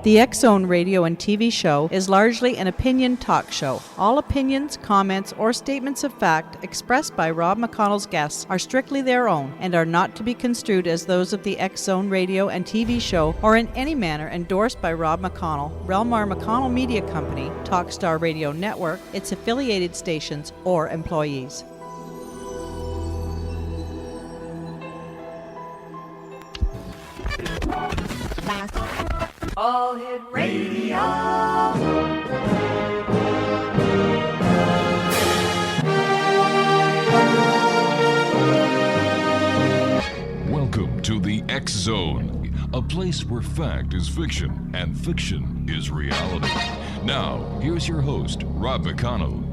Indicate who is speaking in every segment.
Speaker 1: The X-Zone radio and TV show is largely an opinion talk show. All opinions, comments, or statements of fact expressed by Rob McConnell's guests are strictly their own and are not to be construed as those of the X-Zone radio and TV show or in any manner endorsed by Rob McConnell, Relmar McConnell Media Company, Talkstar Radio Network, its affiliated stations, or employees.
Speaker 2: All Hit Radio.
Speaker 3: Welcome to the X Zone, a place where fact is fiction and fiction is reality. Now, here's your host, Rob McConnell.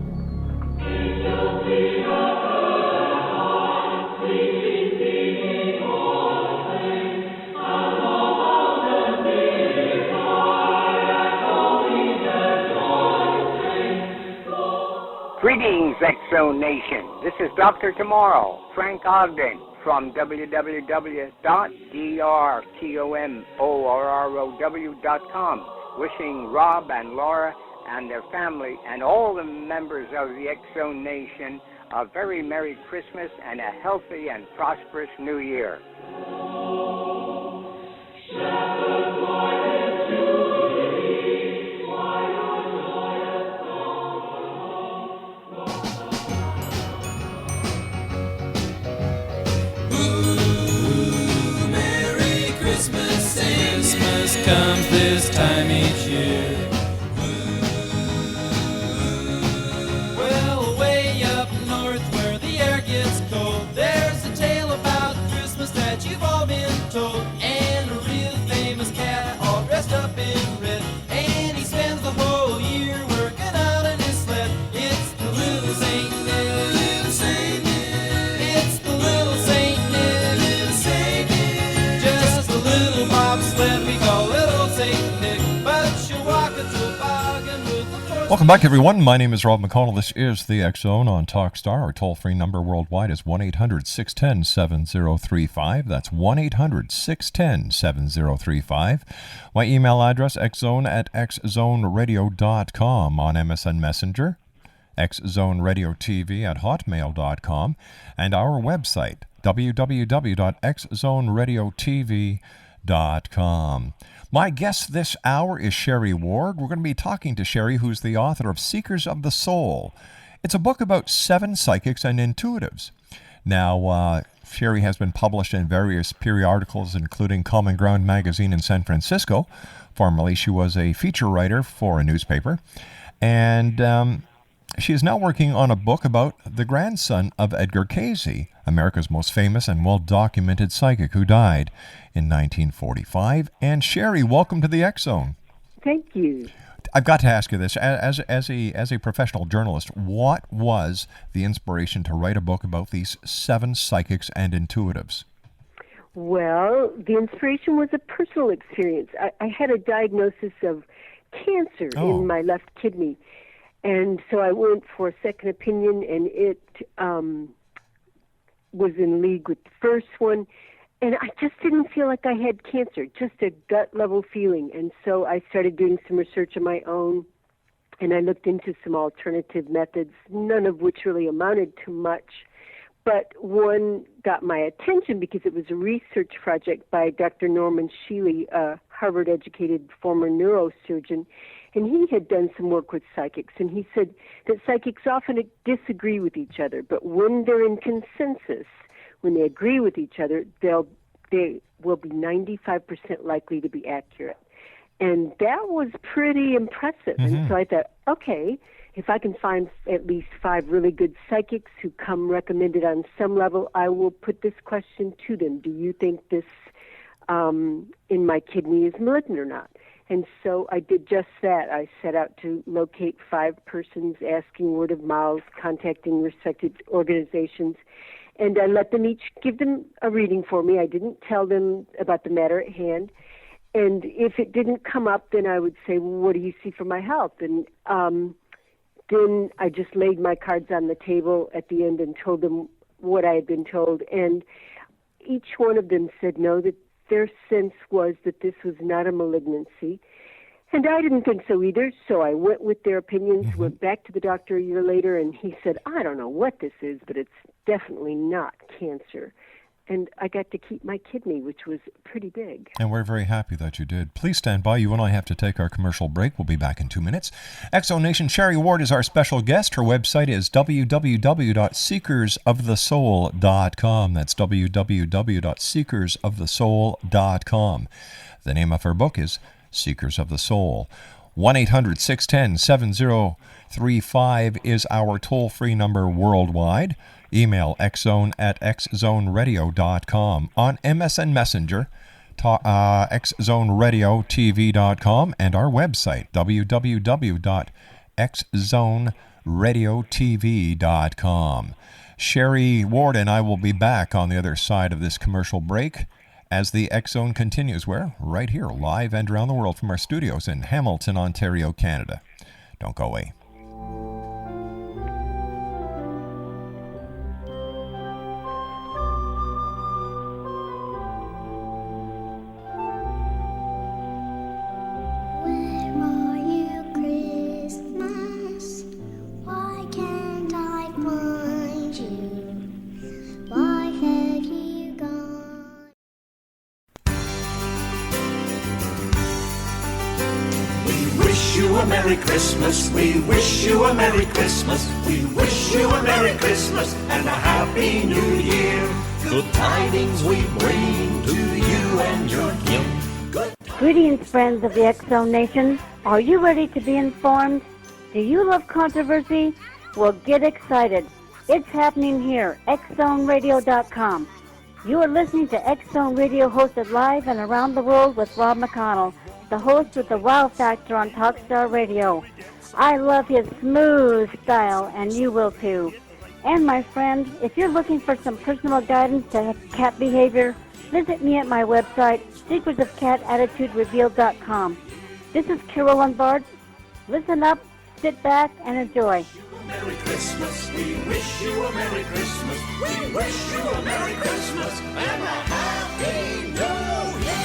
Speaker 4: Greetings, X-Zone Nation. This is Dr. Tomorrow, Frank Ogden, from www.drtomorrow.com, wishing Rob and Laura and their family and all the members of the X-Zone Nation a very Merry Christmas and a healthy and prosperous New Year.
Speaker 5: Christmas comes this time each year. Well, way up north where the air gets cold, there's a tale about Christmas that you've all been told. And a real famous cat all dressed up in red, and he spends the whole year working out in his sled. It's the little Saint Nick, little Saint Nick. It's the little Saint Nick, little Saint Nick. Just a little bobsled we call little Saint Nick, but she'll walk a toboggan with the force.
Speaker 6: Welcome back, everyone. My name is Rob McConnell. This is the X-Zone on Talkstar. Our toll-free number worldwide is 1-800-610-7035. That's 1-800-610-7035. My email address, xzone@xzoneradio.com. On MSN Messenger, xzoneradiotv@hotmail.com. And our website, www.xzoneradiotv.com. My guest this hour is Sherry Ward. We're going to be talking to Sherry, who's the author of Seekers of the Soul. It's a book about 7 psychics and intuitives. Now, Sherry has been published in various periodicals, including Common Ground magazine in San Francisco. Formerly, she was a feature writer for a newspaper. And she is now working on a book about the grandson of Edgar Cayce, America's most famous and well-documented psychic who died in 1945. And Sherry, welcome to the X-Zone.
Speaker 7: Thank you.
Speaker 6: I've got to ask you this. As a professional journalist, what was the inspiration to write a book about these 7 psychics and intuitives?
Speaker 7: Well, the inspiration was a personal experience. I had a diagnosis of cancer in my left kidney. And so I went for a second opinion, and it was in league with the first one. And I just didn't feel like I had cancer, just a gut-level feeling. And so I started doing some research on my own, and I looked into some alternative methods, none of which really amounted to much. But one got my attention because it was a research project by Dr. Norman Shealy, a Harvard-educated former neurosurgeon. And he had done some work with psychics, and he said that psychics often disagree with each other, but when they're in consensus, when they agree with each other, they will be 95% likely to be accurate. And that was pretty impressive. Mm-hmm. And so I thought, okay, if I can find at least 5 really good psychics who come recommended on some level, I will put this question to them. Do you think this in my kidney is malignant or not? And so I did just that. I set out to locate 5 persons, asking word of mouth, contacting respected organizations, and I let them each give them a reading for me. I didn't tell them about the matter at hand. And if it didn't come up, then I would say, well, what do you see for my health? And then I just laid my cards on the table at the end and told them what I had been told. And each one of them said no, that their sense was that this was not a malignancy. And I didn't think so either, so I went with their opinions, went back to the doctor a year later, and he said, I don't know what this is, but it's definitely not cancer. And I got to keep my kidney, which was pretty big.
Speaker 6: And we're very happy that you did. Please stand by. You and I have to take our commercial break. We'll be back in 2 minutes. Exonation, Sherry Ward is our special guest. Her website is www.seekersofthesoul.com. That's www.seekersofthesoul.com. The name of her book is Seekers of the Soul. 1-800-610-7035 is our toll-free number worldwide. Email xzone@xzoneradio.com. On MSN Messenger, xzoneradiotv.com, and our website, www.xzoneradiotv.com. Sherry Ward and I will be back on the other side of this commercial break as the X Zone continues. We're right here, live and around the world from our studios in Hamilton, Ontario, Canada. Don't go away.
Speaker 5: Merry Christmas, we wish you a Merry Christmas, we wish you a Merry Christmas and a Happy New Year. Good tidings we bring to you and your kin.
Speaker 2: Greetings, friends of the X Zone Nation. Are you ready to be informed? Do you love controversy? Well, get excited. It's happening here, xzoneradio.com. You are listening to X Zone Radio, hosted live and around the world with Rob McConnell, the host with the wow factor on Talkstar Radio. I love his smooth style, and you will too. And my friend, if you're looking for some personal guidance to cat behavior, visit me at my website, secretsofcatattituderevealed.com. This is Carol Lombard. Listen up, sit back, and enjoy.
Speaker 5: Merry Christmas, we wish you a Merry Christmas, we wish you a Merry Christmas and a Happy New Year.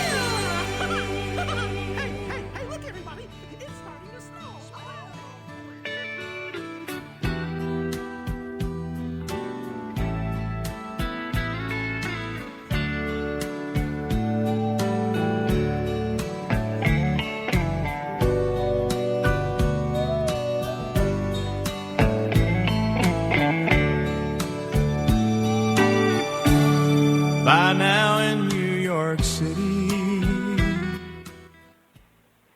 Speaker 5: By now in New York City.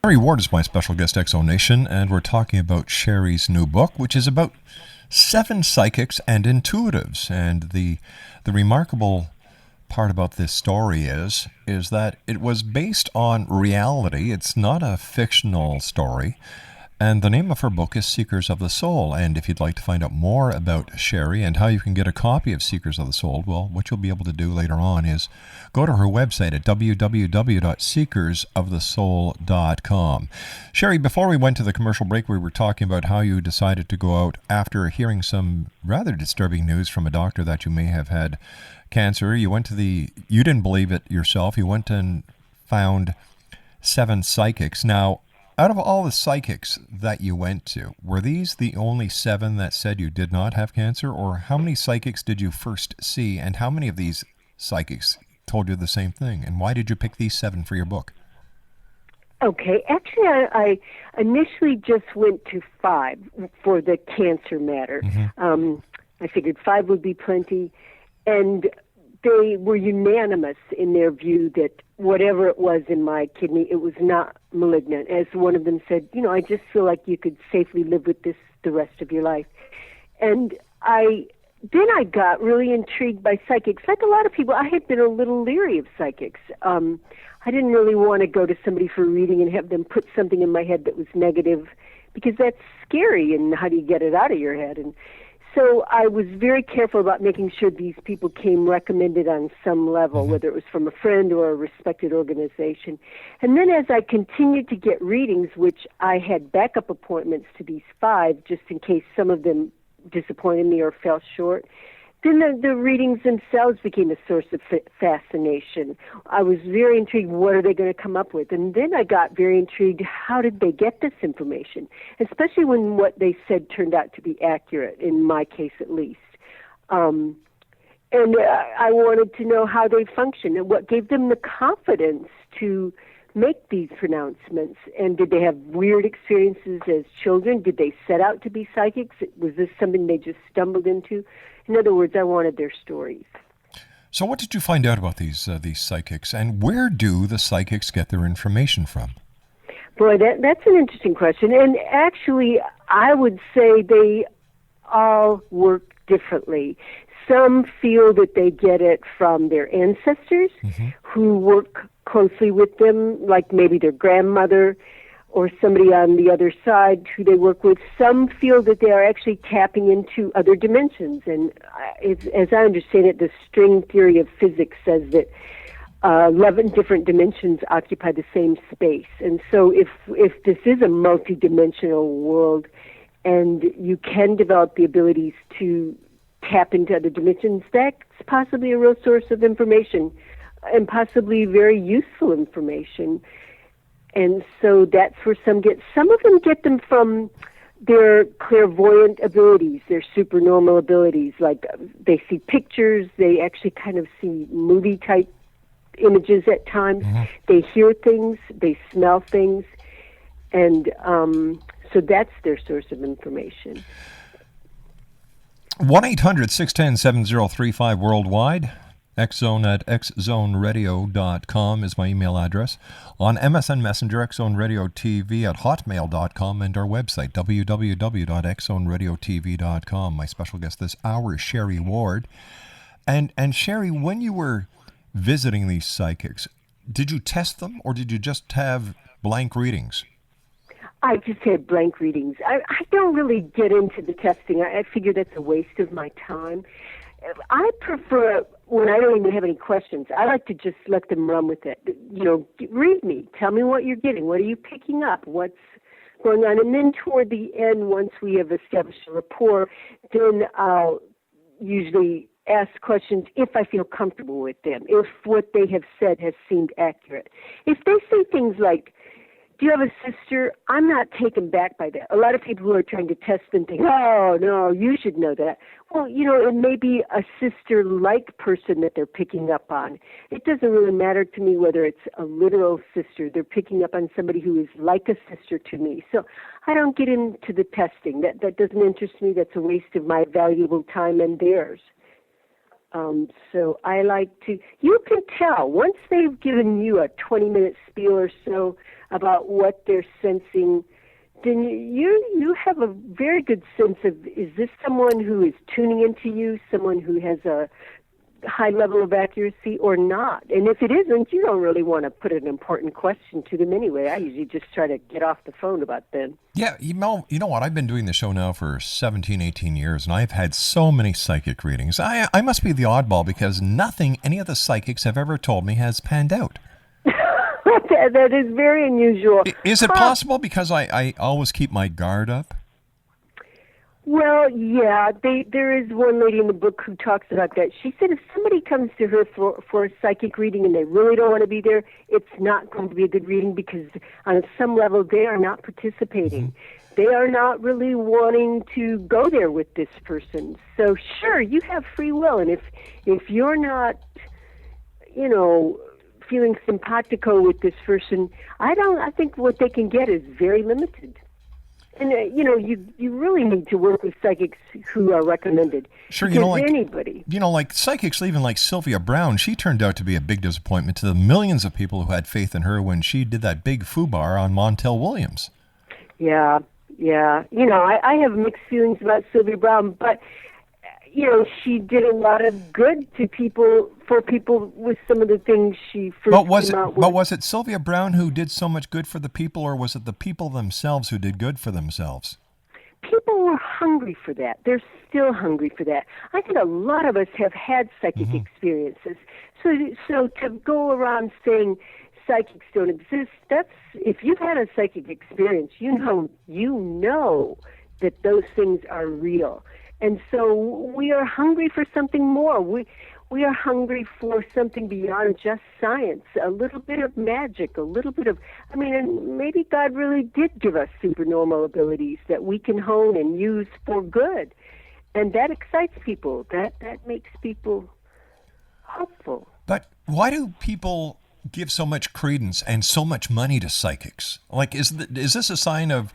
Speaker 6: Sherry Ward is my special guest, Exonation, and we're talking about Sherry's new book, which is about 7 psychics and intuitives. And the remarkable part about this story is that it was based on reality. It's not a fictional story. And the name of her book is Seekers of the Soul. And if you'd like to find out more about Sherry and how you can get a copy of Seekers of the Soul, well, what you'll be able to do later on is go to her website at www.seekersofthesoul.com. Sherry, before we went to the commercial break, we were talking about how you decided to go out after hearing some rather disturbing news from a doctor that you may have had cancer. You didn't believe it yourself. You went and found 7 psychics. Now, out of all the psychics that you went to, were these the only 7 that said you did not have cancer? Or how many psychics did you first see, and how many of these psychics told you the same thing? And why did you pick these 7 for your book?
Speaker 7: Okay, actually, I initially just went to 5 for the cancer matter. Mm-hmm. I figured 5 would be plenty, and they were unanimous in their view that whatever it was in my kidney, it was not malignant. As one of them said, I just feel like you could safely live with this the rest of your life. And I got really intrigued by psychics. Like a lot of people, I had been a little leery of psychics. I didn't really want to go to somebody for a reading and have them put something in my head that was negative, because that's scary, and how do you get it out of your head? And so I was very careful about making sure these people came recommended on some level, whether it was from a friend or a respected organization. And then as I continued to get readings, which I had backup appointments to these 5, just in case some of them disappointed me or fell short, Then the readings themselves became a source of fascination. I was very intrigued, what are they going to come up with? And then I got very intrigued, how did they get this information? Especially when what they said turned out to be accurate, in my case at least. And I wanted to know how they function and what gave them the confidence to make these pronouncements. And did they have weird experiences as children? Did they set out to be psychics? Was this something they just stumbled into? In other words, I wanted their stories.
Speaker 6: So what did you find out about these psychics, and where do the psychics get their information from?
Speaker 7: Boy, that's an interesting question. And actually, I would say they all work differently. Some feel that they get it from their ancestors who work closely with them, like maybe their grandmother or somebody on the other side who they work with. Some feel that they are actually tapping into other dimensions. And as I understand it, the string theory of physics says that 11 different dimensions occupy the same space. And so if this is a multidimensional world and you can develop the abilities to tap into other dimensions, that's possibly a real source of information and possibly very useful information. And so that's where some get. Some of them get them from their clairvoyant abilities, their supernormal abilities. Like they see pictures, they actually kind of see movie-type images at times. They hear things, they smell things, and so that's their source of information.
Speaker 6: 1-800-610-7035 worldwide. Xzone at xzoneradio.com is my email address. On MSN Messenger, xzoneradiotv at hotmail.com, and our website, www.xzoneradiotv.com. My special guest this hour is Sherry Ward. And Sherry, when you were visiting these psychics, did you test them, or did you just have blank readings?
Speaker 7: I just had blank readings. I don't really get into the testing. I figure that's a waste of my time. I prefer, when I don't even have any questions, I like to just let them run with it. You know, read me. Tell me what you're getting. What are you picking up? What's going on? And then toward the end, once we have established a rapport, then I'll usually ask questions if I feel comfortable with them, if what they have said has seemed accurate. If they say things like, do you have a sister? I'm not taken back by that. A lot of people who are trying to test them think, oh, no, you should know that. Well, you know, it may be a sister-like person that they're picking up on. It doesn't really matter to me whether it's a literal sister. They're picking up on somebody who is like a sister to me. So I don't get into the testing. That doesn't interest me. That's a waste of my valuable time and theirs. So I like to, you can tell, once they've given you a 20-minute spiel or so about what they're sensing, then you have a very good sense of, is this someone who is tuning into you, someone who has a high level of accuracy or not? And if it isn't, you don't really want to put an important question to them anyway. I usually just try to get off the phone about them.
Speaker 6: Yeah, you know what? I've been doing the show now for 17, 18 years, and I've had so many psychic readings. I must be the oddball because nothing any of the psychics have ever told me has panned out.
Speaker 7: That is very unusual.
Speaker 6: Is it possible because I always keep my guard up?
Speaker 7: Well, yeah, there is one lady in the book who talks about that. She said if somebody comes to her for a psychic reading and they really don't want to be there, it's not going to be a good reading because on some level they are not participating. They are not really wanting to go there with this person. So sure, you have free will, and if you're not, you know, feeling simpatico with this person, I think what they can get is very limited. And, you know, you really need to work with psychics who are recommended.
Speaker 6: Sure,
Speaker 7: because
Speaker 6: you know, like
Speaker 7: anybody.
Speaker 6: You know, like psychics, even like Sylvia Brown, she turned out to be a big disappointment to the millions of people who had faith in her when she did that big foobar on Montel Williams.
Speaker 7: Yeah. You know, I have mixed feelings about Sylvia Brown, but, you know, she did a lot of good to people, for people with some of the things she first came out with.
Speaker 6: But was it Sylvia Brown who did so much good for the people, or was it the people themselves who did good for themselves?
Speaker 7: People were hungry for that. They're still hungry for that. I think a lot of us have had psychic experiences. So to go around saying psychics don't exist, that's, if you've had a psychic experience, you know that those things are real. And so we are hungry for something more. We are hungry for something beyond just science, a little bit of magic, a little bit of, and maybe God really did give us supernormal abilities that we can hone and use for good. And that excites people. That makes people hopeful.
Speaker 6: But why do people give so much credence and so much money to psychics? Like, is this a sign of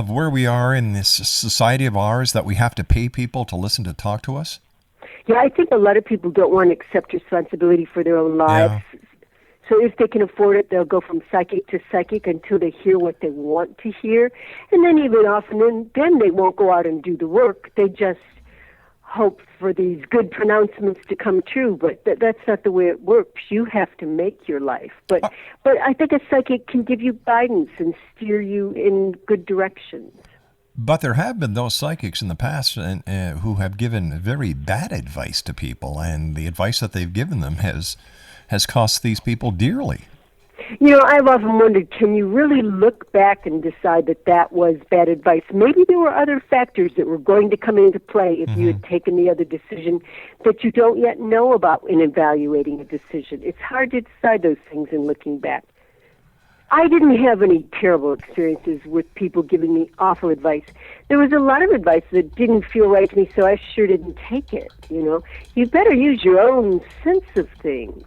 Speaker 6: where we are in this society of ours, that we have to pay people to listen to talk to us?
Speaker 7: Yeah, I think a lot of people don't want to accept responsibility for their own lives. Yeah. So if they can afford it, they'll go from psychic to psychic until they hear what they want to hear. And then even often, then they won't go out and do the work. They just hope for these good pronouncements to come true. But that's not the way it works. You have to make your life. But I think a psychic can give you guidance and steer you in good directions.
Speaker 6: But there have been those psychics in the past who have given very bad advice to people, and the advice that they've given them has cost these people dearly.
Speaker 7: I've often wondered, can you really look back and decide that was bad advice? Maybe there were other factors that were going to come into play if you had taken the other decision that you don't yet know about in evaluating a decision. It's hard to decide those things in looking back. I didn't have any terrible experiences with people giving me awful advice. There was a lot of advice that didn't feel right to me, so I sure didn't take it, You better use your own sense of things.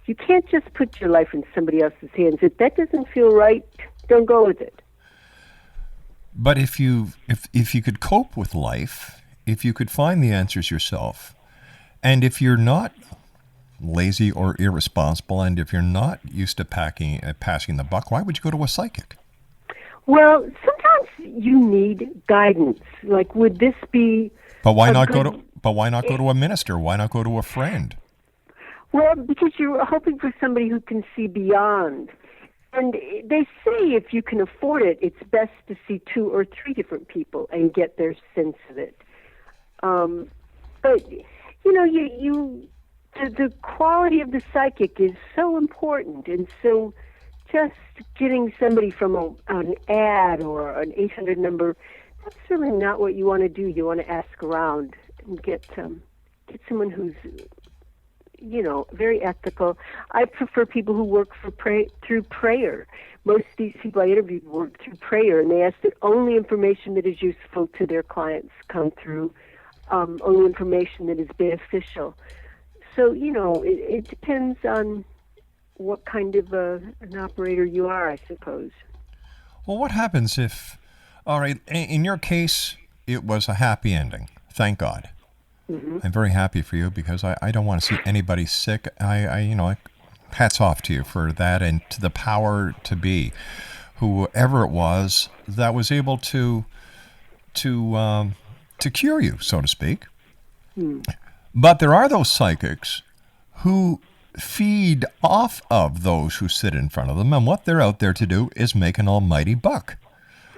Speaker 7: You can't just put your life in somebody else's hands. If that doesn't feel right, don't go with it.
Speaker 6: But if you could cope with life, if you could find the answers yourself, and if you're not lazy or irresponsible, and if you're not used to passing the buck, why would you go to a psychic?
Speaker 7: Well, sometimes you need guidance. Like, would this be?
Speaker 6: But why not go to a minister? Why not go to a friend?
Speaker 7: Well, because you're hoping for somebody who can see beyond. And they say if you can afford it, it's best to see 2 or 3 different people and get their sense of it. But the quality of the psychic is so important, and so just getting somebody from an ad or an 800 number, that's really not what you want to do. You want to ask around and get someone who's very ethical. I prefer people who work through prayer. Most of these people I interviewed work through prayer, and they ask that only information that is useful to their clients come through, only information that is beneficial. So, it depends on what kind of an operator you are, I suppose.
Speaker 6: Well, what happens if, all right, in your case, it was a happy ending, thank God. Mm-hmm. I'm very happy for you, because I don't want to see anybody sick. I hats off to you for that, and to the power to be, whoever it was that was able to cure you, so to speak. Mm. But there are those psychics who feed off of those who sit in front of them, and what they're out there to do is make an almighty buck.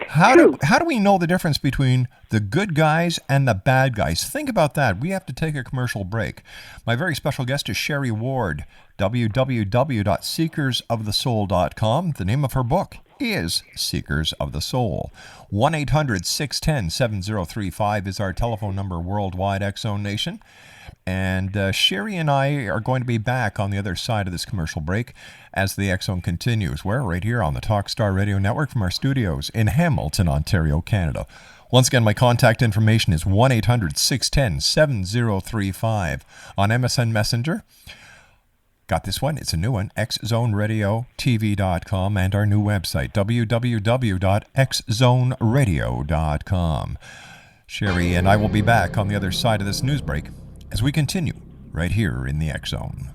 Speaker 6: How do we know the difference between the good guys and the bad guys? Think about that. We have to take a commercial break. My very special guest is Sherry Ward, www.seekersofthesoul.com. The name of her book is Seekers of the Soul. 1-800-610-7035 is our telephone number worldwide, X-Zone Nation. And Sherry and I are going to be back on the other side of this commercial break as the X-Zone continues. We're right here on the Talkstar Radio Network from our studios in Hamilton, Ontario, Canada. Once again, my contact information is 1-800-610-7035 on MSN Messenger. Got this one. It's a new one, xzoneradiotv.com, and our new website, www.xzoneradio.com. Sherry and I will be back on the other side of this news break as we continue right here in the X-Zone.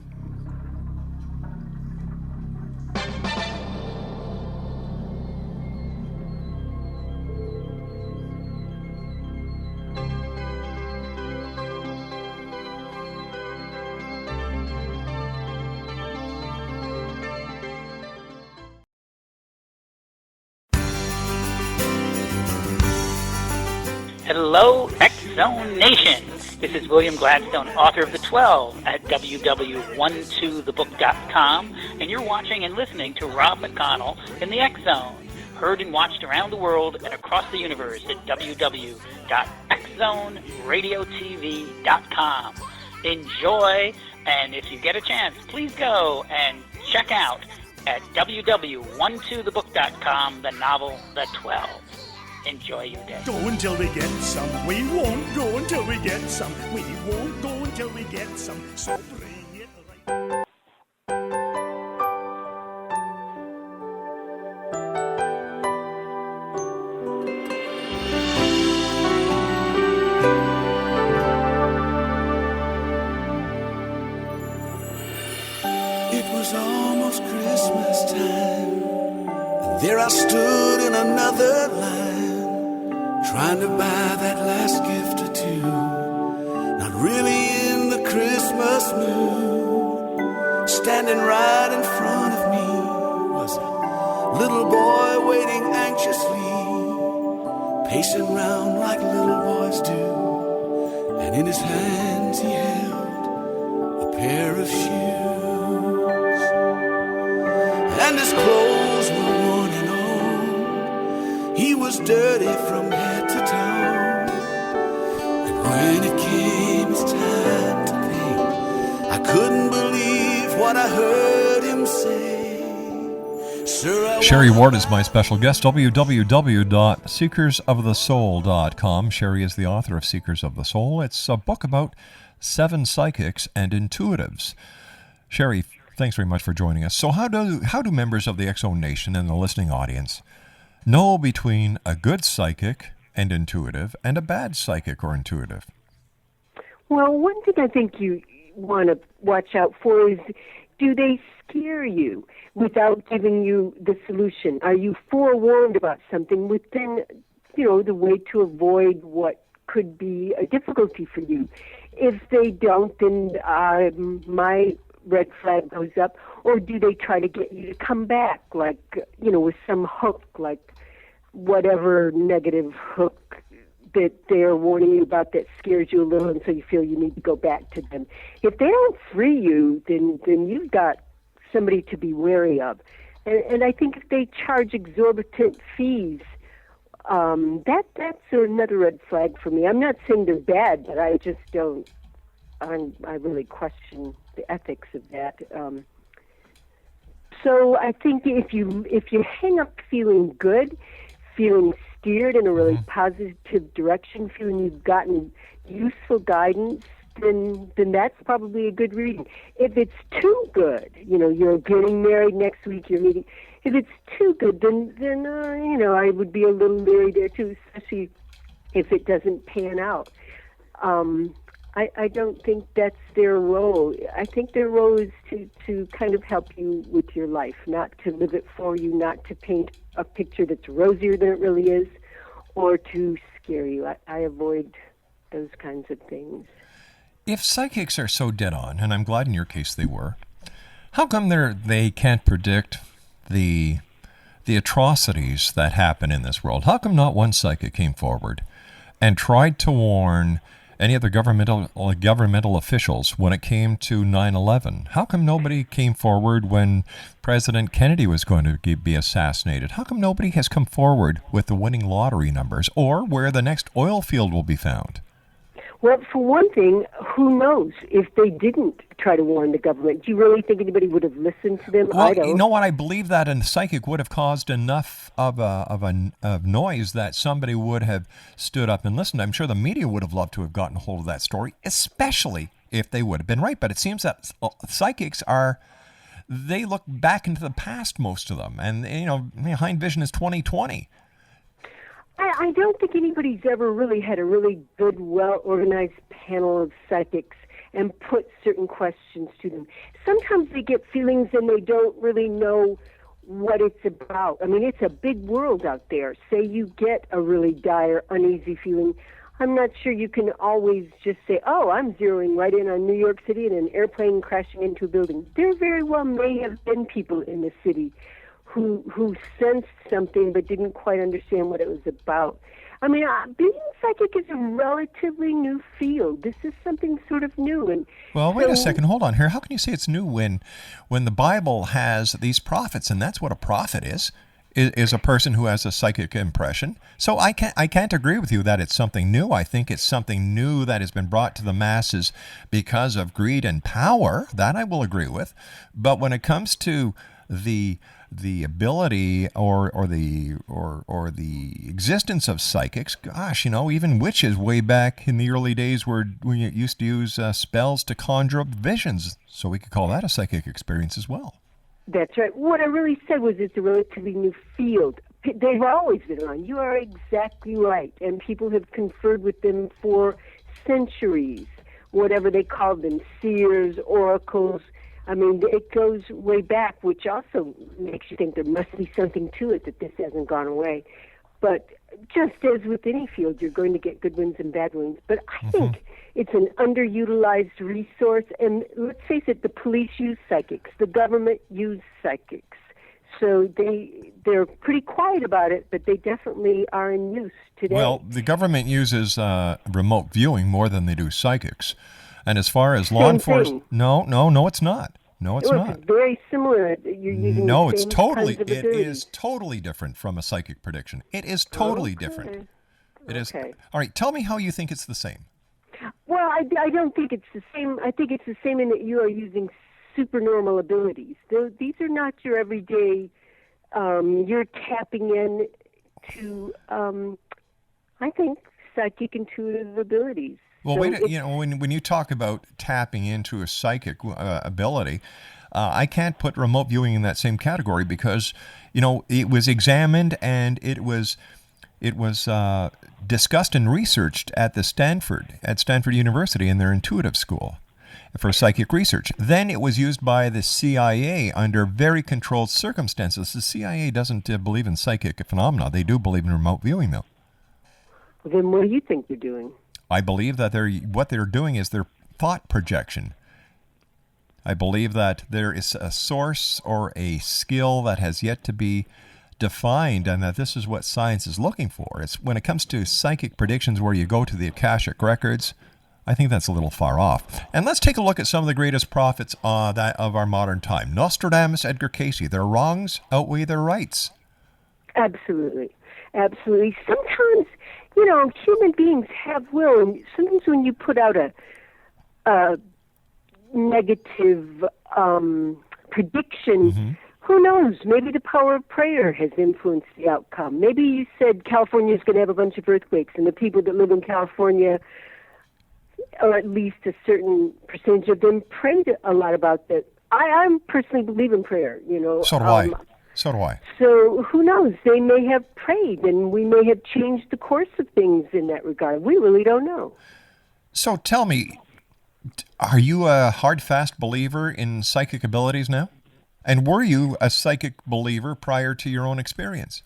Speaker 8: Hello, X-Zone Nation. This is William Gladstone, author of The 12 at www.12thebook.com, and you're watching and listening to Rob McConnell in the X-Zone, heard and watched around the world and across the universe at www.xzoneradio.com. xzoneradiotv.com. Enjoy, and if you get a chance, please go and check out at www.12thebook.com the novel The 12. Enjoy your day.
Speaker 9: Go until we get some. We won't go until we get some. We won't go until we get some. So bring it right.
Speaker 10: It was almost Christmas time, and there I stood in another line, trying to buy that last gift or two, not really in the Christmas mood. Standing right in front of me was a little boy waiting anxiously, pacing round like little boys do, and in his hands he held a pair of shoes. And his clothes were worn and old. He was dirty from head to toe. And when it came his time to pay, I couldn't believe what I heard him say. Sir,
Speaker 6: Sherry Ward is my special guest. www.seekersofthesoul.com. Sherry is the author of Seekers of the Soul. It's a book about 7 psychics and intuitives. Sherry, thanks very much for joining us. So how do members of the X-Zone Nation and the listening audience know between a good psychic and intuitive and a bad psychic or intuitive?
Speaker 7: Well, one thing I think you want to watch out for is, do they scare you without giving you the solution? Are you forewarned about something within, the way to avoid what could be a difficulty for you? If they don't, then my red flag goes up. Or do they try to get you to come back, like, with some hook, like whatever negative hook that they're warning you about that scares you a little, and so you feel you need to go back to them. If they don't free you, then you've got somebody to be wary of. And I think if they charge exorbitant fees, that's another red flag for me. I'm not saying they're bad, but I just don't. I really question the ethics of that. So I think if you hang up feeling good, feeling steered in a really positive direction, feeling you've gotten useful guidance, then that's probably a good reading. If it's too good, you're getting married next week, you're meeting. If it's too good, then I would be a little leery there too, especially if it doesn't pan out. I don't think that's their role. I think their role is to kind of help you with your life, not to live it for you, not to paint a picture that's rosier than it really is, or to scare you. I avoid those kinds of things.
Speaker 6: If psychics are so dead on, and I'm glad in your case they were, how come they can't predict the atrocities that happen in this world? How come not one psychic came forward and tried to warn any of the governmental officials when it came to 9/11? How come nobody came forward when President Kennedy was going to be assassinated? How come nobody has come forward with the winning lottery numbers or where the next oil field will be found?
Speaker 7: Well, for one thing, who knows if they didn't try to warn the government? Do you really think anybody would have listened to them?
Speaker 6: Well,
Speaker 7: I don't.
Speaker 6: You know what? I believe that a psychic would have caused enough of noise that somebody would have stood up and listened. I'm sure the media would have loved to have gotten a hold of that story, especially if they would have been right. But it seems that psychics they look back into the past, most of them. And, behind vision is 2020.
Speaker 7: I don't think anybody's ever really had a really good, well-organized panel of psychics and put certain questions to them. Sometimes they get feelings and they don't really know what it's about. I mean, it's a big world out there. Say you get a really dire, uneasy feeling. I'm not sure you can always just say, oh, I'm zeroing right in on New York City and an airplane crashing into a building. There very well may have been people in the city who sensed something but didn't quite understand what it was about. I mean, being psychic is a relatively new field. This is something sort of new.
Speaker 6: Well, wait a second. Hold on here. How can you say it's new when the Bible has these prophets, and that's what a prophet is? is a person who has a psychic impression. So I can't agree with you that it's something new. I think it's something new that has been brought to the masses because of greed and power. That I will agree with. But when it comes to the ability or the existence of psychics, gosh, even witches way back in the early days where we used to use spells to conjure up visions. So we could call that a psychic experience as well.
Speaker 7: That's right. What I really said was it's a relatively new field. They've always been around. You are exactly right. And people have conferred with them for centuries, whatever they called them, seers, oracles. I mean, it goes way back, which also makes you think there must be something to it, that this hasn't gone away. But just as with any field, you're going to get good ones and bad ones. But I think it's an underutilized resource. And let's face it, the police use psychics. The government use psychics. So they're pretty quiet about it, but they definitely are in use today.
Speaker 6: Well, the government uses remote viewing more than they do psychics. And as far as law enforcement, no, it's not. No, it's not.
Speaker 7: It's very similar. You're using
Speaker 6: no,
Speaker 7: the
Speaker 6: it's
Speaker 7: same
Speaker 6: totally.
Speaker 7: kinds of
Speaker 6: It
Speaker 7: abilities.
Speaker 6: is totally different from a psychic prediction. It is totally different. It is.
Speaker 7: Okay.
Speaker 6: All right. Tell me how you think it's the same.
Speaker 7: Well, I don't think it's the same. I think it's the same in that you are using supernormal abilities. These are not your everyday. You're tapping in to, I think, psychic intuitive abilities.
Speaker 6: Well,
Speaker 7: So
Speaker 6: when you talk about tapping into a psychic ability, I can't put remote viewing in that same category because, it was examined and it was discussed and researched at Stanford University in their intuitive school for psychic research. Then it was used by the CIA under very controlled circumstances. The CIA doesn't believe in psychic phenomena. They do believe in remote viewing, though.
Speaker 7: Then what do you think you're doing?
Speaker 6: I believe that what they're doing is their thought projection. I believe that there is a source or a skill that has yet to be defined, and that this is what science is looking for. It's when it comes to psychic predictions where you go to the Akashic records, I think that's a little far off. And let's take a look at some of the greatest prophets of our modern time. Nostradamus, Edgar Cayce. Their wrongs outweigh their rights.
Speaker 7: Absolutely. Absolutely. Sometimes, human beings have will, and sometimes when you put out a negative prediction, who knows? Maybe the power of prayer has influenced the outcome. Maybe you said California is going to have a bunch of earthquakes, and the people that live in California, or at least a certain percentage of them, prayed a lot about that. I personally believe in prayer,
Speaker 6: So do I. So do I.
Speaker 7: So who knows? They may have prayed, and we may have changed the course of things in that regard. We really don't know.
Speaker 6: So tell me, are you a hard, fast believer in psychic abilities now? And were you a psychic believer prior to your own experience?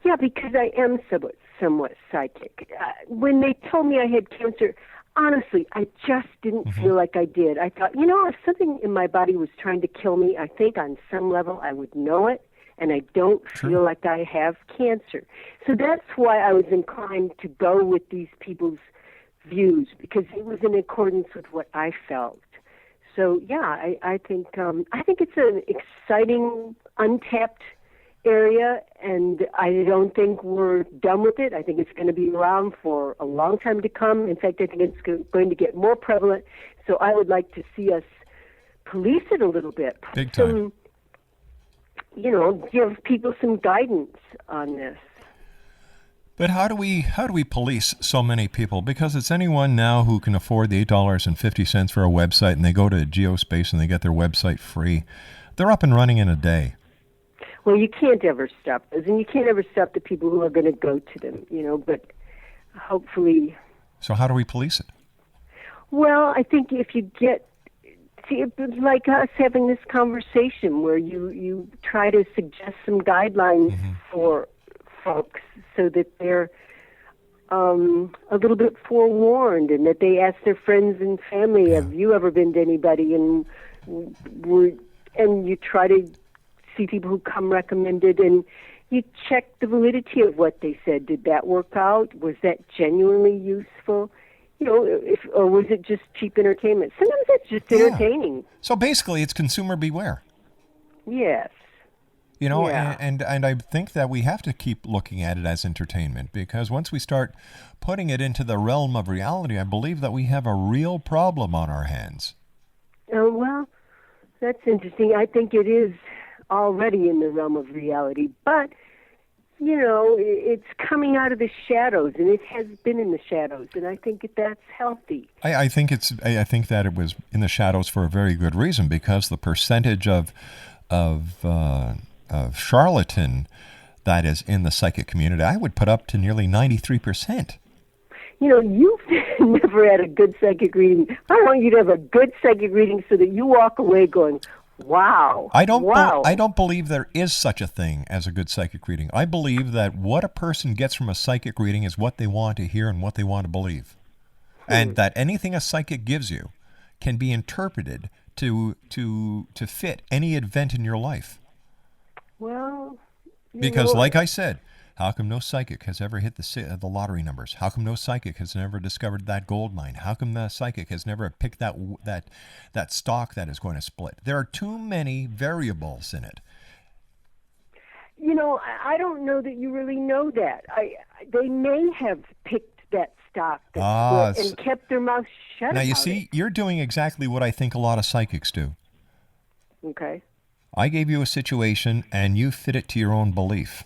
Speaker 7: Yeah, because I am somewhat psychic. When they told me I had cancer, honestly, I just didn't feel like I did. I thought, if something in my body was trying to kill me, I think on some level I would know it, and I don't feel like I have cancer. So that's why I was inclined to go with these people's views, because it was in accordance with what I felt. So yeah, I think it's an exciting, untapped area, and I don't think we're done with it. I think it's going to be around for a long time to come. In fact, I think it's going to get more prevalent. So I would like to see us police it a little bit.
Speaker 6: Big time.
Speaker 7: Give people some guidance on this.
Speaker 6: But how do we police so many people? Because it's anyone now who can afford the $8.50 for a website, and they go to Geospace and they get their website free. They're up and running in a day.
Speaker 7: Well, you can't ever stop those, and you can't ever stop the people who are going to go to them, but hopefully...
Speaker 6: So how do we police it?
Speaker 7: Well, I think if you it's like us having this conversation where you try to suggest some guidelines for folks so that they're a little bit forewarned, and that they ask their friends and family, have you ever been to anybody? And you try to see people who come recommended, and you check the validity of what they said. Did that work out? Was that genuinely useful? Or was it just cheap entertainment? Sometimes it's just entertaining.
Speaker 6: So basically, it's consumer beware.
Speaker 7: Yes.
Speaker 6: You know,
Speaker 7: Yeah.
Speaker 6: and I think that we have to keep looking at it as entertainment, because once we start putting it into the realm of reality, I believe that we have a real problem on our hands.
Speaker 7: Oh, well, that's interesting. I think it is already in the realm of reality, but it's coming out of the shadows, and it has been in the shadows, and I think that's healthy.
Speaker 6: I think that it was in the shadows for a very good reason, because the percentage of charlatan that is in the psychic community, I would put up to nearly 93%.
Speaker 7: You've never had a good psychic reading. I want you to have a good psychic reading so that you walk away going, wow.
Speaker 6: I don't
Speaker 7: wow.
Speaker 6: believe there is such a thing as a good psychic reading. I believe that what a person gets from a psychic reading is what they want to hear and what they want to believe. And that anything a psychic gives you can be interpreted to fit any event in your life.
Speaker 7: Well,
Speaker 6: because like I said, how come no psychic has ever hit the lottery numbers? How come no psychic has never discovered that gold mine? How come the psychic has never picked that stock that is going to split? There are too many variables in it.
Speaker 7: I don't know that you really know that. They may have picked that stock that split and kept their mouth shut.
Speaker 6: Now you see, you're doing exactly what I think a lot of psychics do.
Speaker 7: Okay.
Speaker 6: I gave you a situation, and you fit it to your own belief.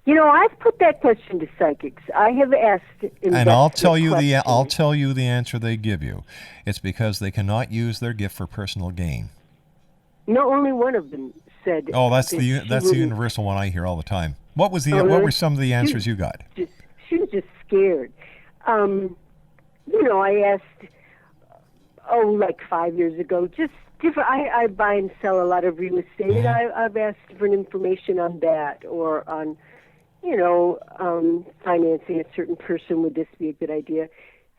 Speaker 7: I've put that question to psychics. I have asked,
Speaker 6: and I'll tell you the answer they give you. It's because they cannot use their gift for personal gain.
Speaker 7: No, only one of them said.
Speaker 6: Oh, that's the universal one I hear all the time. What was what were some of the answers you got?
Speaker 7: She was just scared. I asked, like 5 years ago, just different. I buy and sell a lot of real estate, and I've asked different information on that, or on, financing a certain person. Would this be a good idea?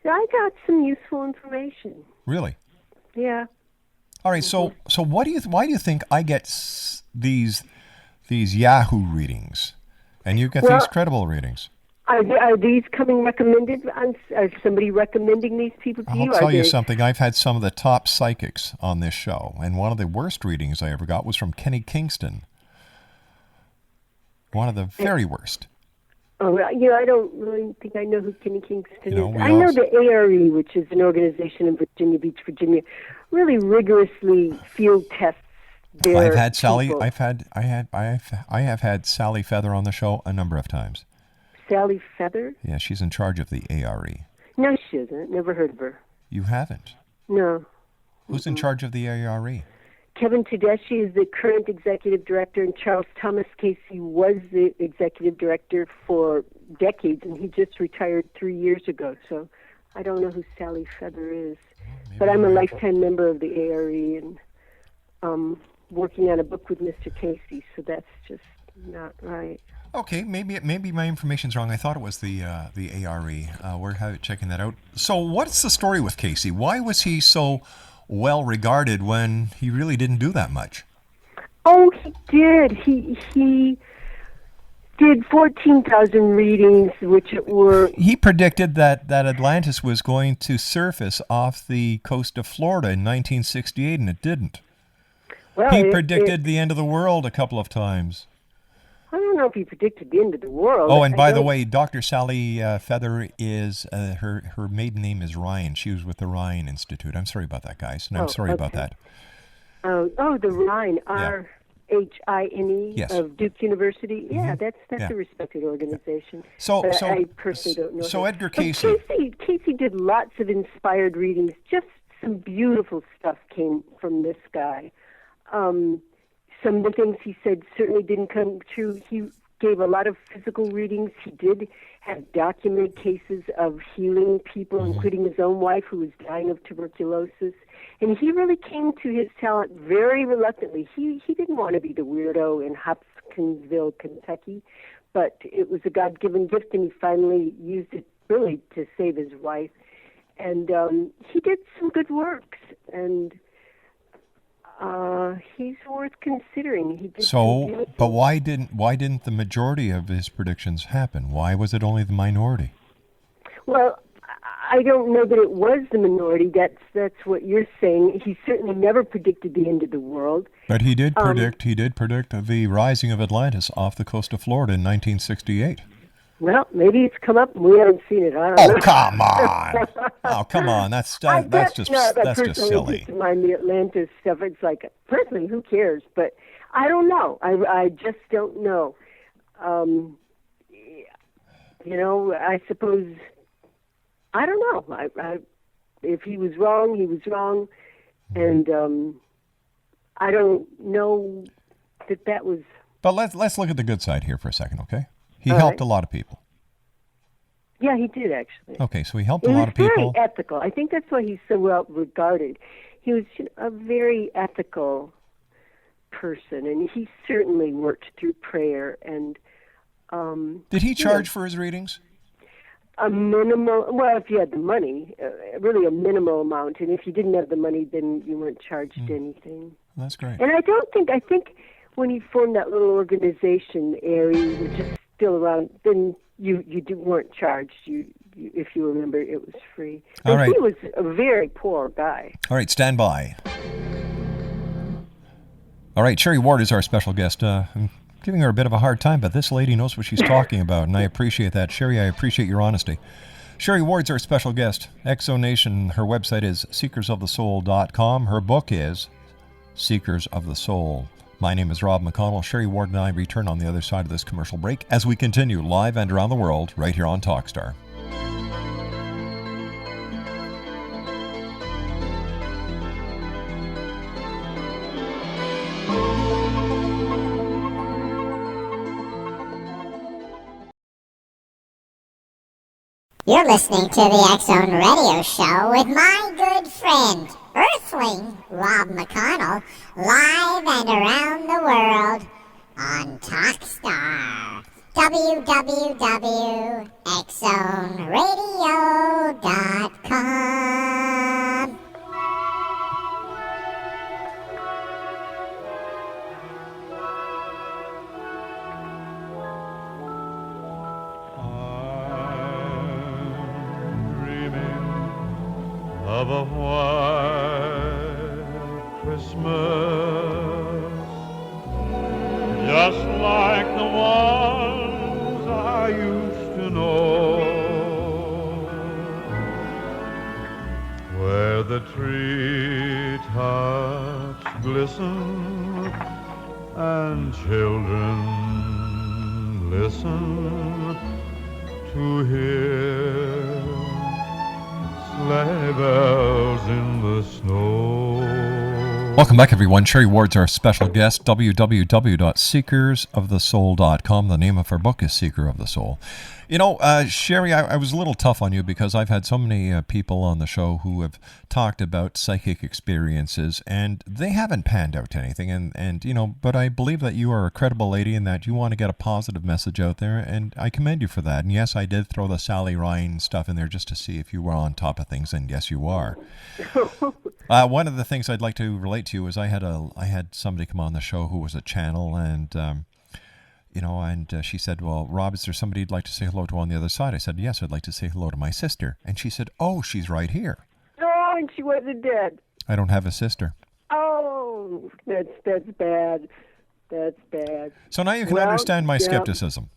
Speaker 7: So I got some useful information.
Speaker 6: Really?
Speaker 7: Yeah.
Speaker 6: All right. So why do you think I get these Yahoo readings, and you get these credible readings?
Speaker 7: Are these coming recommended? Is somebody recommending these people to you?
Speaker 6: I'll tell you something. I've had some of the top psychics on this show, and one of the worst readings I ever got was from Kenny Kingston. One of the very worst.
Speaker 7: Oh, I don't really think I know who Kenny Kingston is. I know the ARE, which is an organization in Virginia Beach, Virginia, really rigorously field tests their
Speaker 6: I've had Sally.
Speaker 7: people.
Speaker 6: I have had Sally Feather on the show a number of times.
Speaker 7: Sally Feather?
Speaker 6: Yeah, she's in charge of the ARE.
Speaker 7: No, she isn't. Never heard of her.
Speaker 6: You haven't?
Speaker 7: No.
Speaker 6: Who's in charge of the ARE?
Speaker 7: Kevin Tedeschi is the current executive director, and Charles Thomas Casey was the executive director for decades, and he just retired 3 years ago. So I don't know who Sally Feather is. But I'm a lifetime member of the ARE, and working on a book with Mr. Casey, so that's just not right.
Speaker 6: Okay, maybe my information's wrong. I thought it was the ARE. We're checking that out. So what's the story with Casey? Why was he so well regarded when he really didn't do that much?
Speaker 7: Oh, he did. He did 14,000 readings, which were...
Speaker 6: He predicted that Atlantis was going to surface off the coast of Florida in 1968, and it didn't.
Speaker 7: Well,
Speaker 6: he predicted the end of the world a couple of times.
Speaker 7: I don't know if he predicted the end of the world.
Speaker 6: Oh, and by the way, Dr. Sally Feather is, her maiden name is Ryan. She was with the Ryan Institute. I'm sorry about that, guys. And I'm sorry about that.
Speaker 7: The Ryan, RHINE of Duke University. Yeah, that's a respected organization.
Speaker 6: So
Speaker 7: I personally don't know.
Speaker 6: So
Speaker 7: her.
Speaker 6: Edgar Casey.
Speaker 7: Casey did lots of inspired readings. Just some beautiful stuff came from this guy. Some of the things he said certainly didn't come true. He gave a lot of physical readings. He did have documented cases of healing people, including his own wife who was dying of tuberculosis. And he really came to his talent very reluctantly. He didn't want to be the weirdo in Hopkinsville, Kentucky, but it was a God-given gift, and he finally used it really to save his wife. And he did some good works, and he's worth considering. He did
Speaker 6: but why didn't the majority of his predictions happen? Why was it only the minority?
Speaker 7: Well, I don't know that it was the minority. That's what you're saying. He certainly never predicted the end of the world.
Speaker 6: But he did predict the rising of Atlantis off the coast of Florida in 1968.
Speaker 7: Well, maybe it's come up and we haven't seen it. I don't know.
Speaker 6: Oh, come on! Oh, come on! That's just silly.
Speaker 7: To mind the Atlantis stuff. It's like, personally, who cares? But I don't know. I just don't know. I suppose, I don't know. If he was wrong, he was wrong. And I don't know that was...
Speaker 6: But let's look at the good side here for a second, okay? He helped a lot of people.
Speaker 7: Yeah, he did, actually.
Speaker 6: Okay, so he helped a lot of people.
Speaker 7: He was very ethical. I think that's why he's so well regarded. He was a very ethical person, and he certainly worked through prayer. And
Speaker 6: did he charge for his readings?
Speaker 7: A minimal, well, if you had the money, really a minimal amount. And if you didn't have the money, then you weren't charged anything.
Speaker 6: That's great.
Speaker 7: And I think when he formed that little organization, ARI, which is still around, then you weren't charged. If you remember, it was free.
Speaker 6: All right.
Speaker 7: He was a very poor guy.
Speaker 6: All right, stand by. All right, Sherry Ward is our special guest. I'm giving her a bit of a hard time, but this lady knows what she's talking about, and I appreciate that. Sherry, I appreciate your honesty. Sherry Ward's our special guest. Exonation, her website is seekersofthesoul.com. Her book is Seekers of the Soul. My name is Rob McConnell. Sherry Ward and I return on the other side of this commercial break as we continue live and around the world right here on Talkstar.
Speaker 11: You're listening to the X-Zone Radio Show with my good friend, Earthling Rob McConnell, live and around the world on Talkstar. www.xzoneradio.com.
Speaker 12: Of a white Christmas, just like the ones I used to know, where the treetops glisten and children listen to hear sleigh bells in the snow.
Speaker 6: Welcome back, everyone. Sherry Ward's our special guest. www.seekersofthesoul.com. The name of her book is Seeker of the Soul. You know, Sherry, I was a little tough on you because I've had so many people on the show who have talked about psychic experiences, and they haven't panned out to anything. And you know, but I believe that you are a credible lady and that you want to get a positive message out there, and I commend you for that. And yes, I did throw the Sally Ryan stuff in there just to see if you were on top of things, and yes, you are. One of the things I'd like to relate to you is I had somebody come on the show who was a channel, and she said, well, Rob, is there somebody you'd like to say hello to on the other side? I said, yes, I'd like to say hello to my sister. And she said, oh, she's right here.
Speaker 7: Oh, and she wasn't dead.
Speaker 6: I don't have a sister.
Speaker 7: Oh, that's bad. That's bad.
Speaker 6: So now you can understand my skepticism.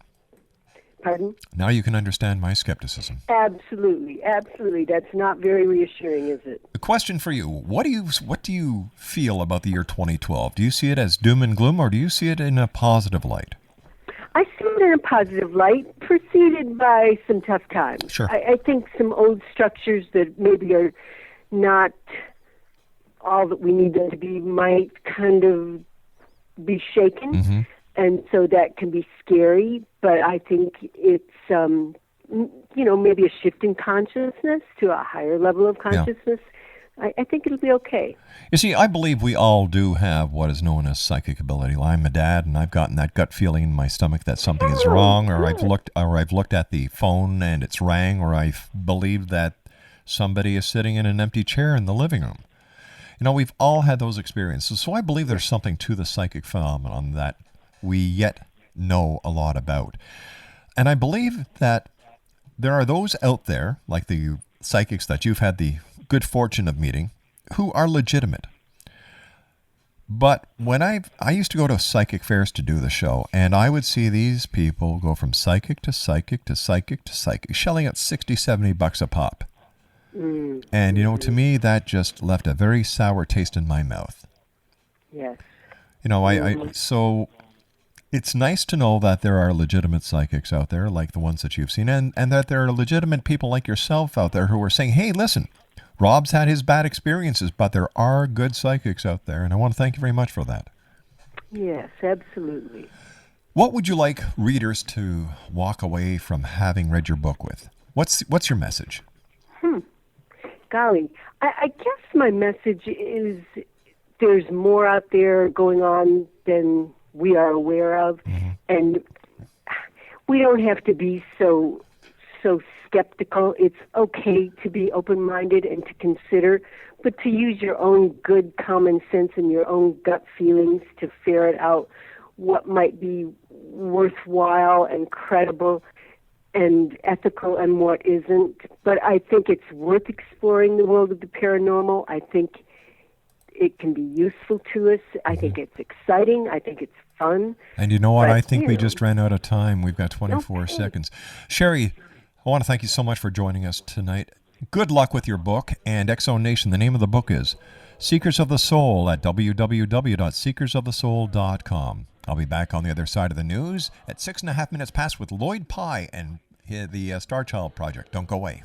Speaker 7: Pardon?
Speaker 6: Now you can understand my skepticism.
Speaker 7: Absolutely, absolutely. That's not very reassuring, is it?
Speaker 6: A question for you. What do you feel about the year 2012? Do you see it as doom and gloom, or do you see it in a positive light?
Speaker 7: I see it in a positive light, preceded by some tough times.
Speaker 6: Sure.
Speaker 7: I think some old structures that maybe are not all that we need them to be might kind of be shaken.
Speaker 6: Mm-hmm.
Speaker 7: And so that can be scary, but I think it's, maybe a shift in consciousness to a higher level of consciousness. Yeah. I think it'll be okay.
Speaker 6: You see, I believe we all do have what is known as psychic ability. I'm a dad, and I've gotten that gut feeling in my stomach that something is wrong, or I've looked at the phone and it's rang, or I've believed that somebody is sitting in an empty chair in the living room. You know, we've all had those experiences. So I believe there's something to the psychic phenomenon that we yet know a lot about. And I believe that there are those out there, like the psychics that you've had the good fortune of meeting who are legitimate. But when I used to go to psychic fairs to do the show, and I would see these people go from psychic to psychic to psychic to psychic, shelling out $60, $70 a pop. And, you know, to me, that just left a very sour taste in my mouth.
Speaker 7: Yes.
Speaker 6: You know, so it's nice to know that there are legitimate psychics out there, like the ones that you've seen, and that there are legitimate people like yourself out there who are saying, hey, listen, Rob's had his bad experiences, but there are good psychics out there, and I want to thank you very much for that.
Speaker 7: Yes, absolutely.
Speaker 6: What would you like readers to walk away from having read your book with? What's your message?
Speaker 7: Golly, I guess my message is there's more out there going on than we are aware of, and we don't have to be so skeptical. It's okay to be open-minded and to consider, but to use your own good common sense and your own gut feelings to ferret out what might be worthwhile and credible and ethical and what isn't. But I think it's worth exploring the world of the paranormal. I think it can be useful to us. I think it's exciting. I think it's fun.
Speaker 6: And you know what? I think we just ran out of time. We've got 24 seconds. Sherry, I want to thank you so much for joining us tonight. Good luck with your book. And X Zone Nation, the name of the book is Seekers of the Soul at www.seekersofthesoul.com. I'll be back on the other side of the news at 6.5 minutes past with Lloyd Pye and the Star Child Project. Don't go away.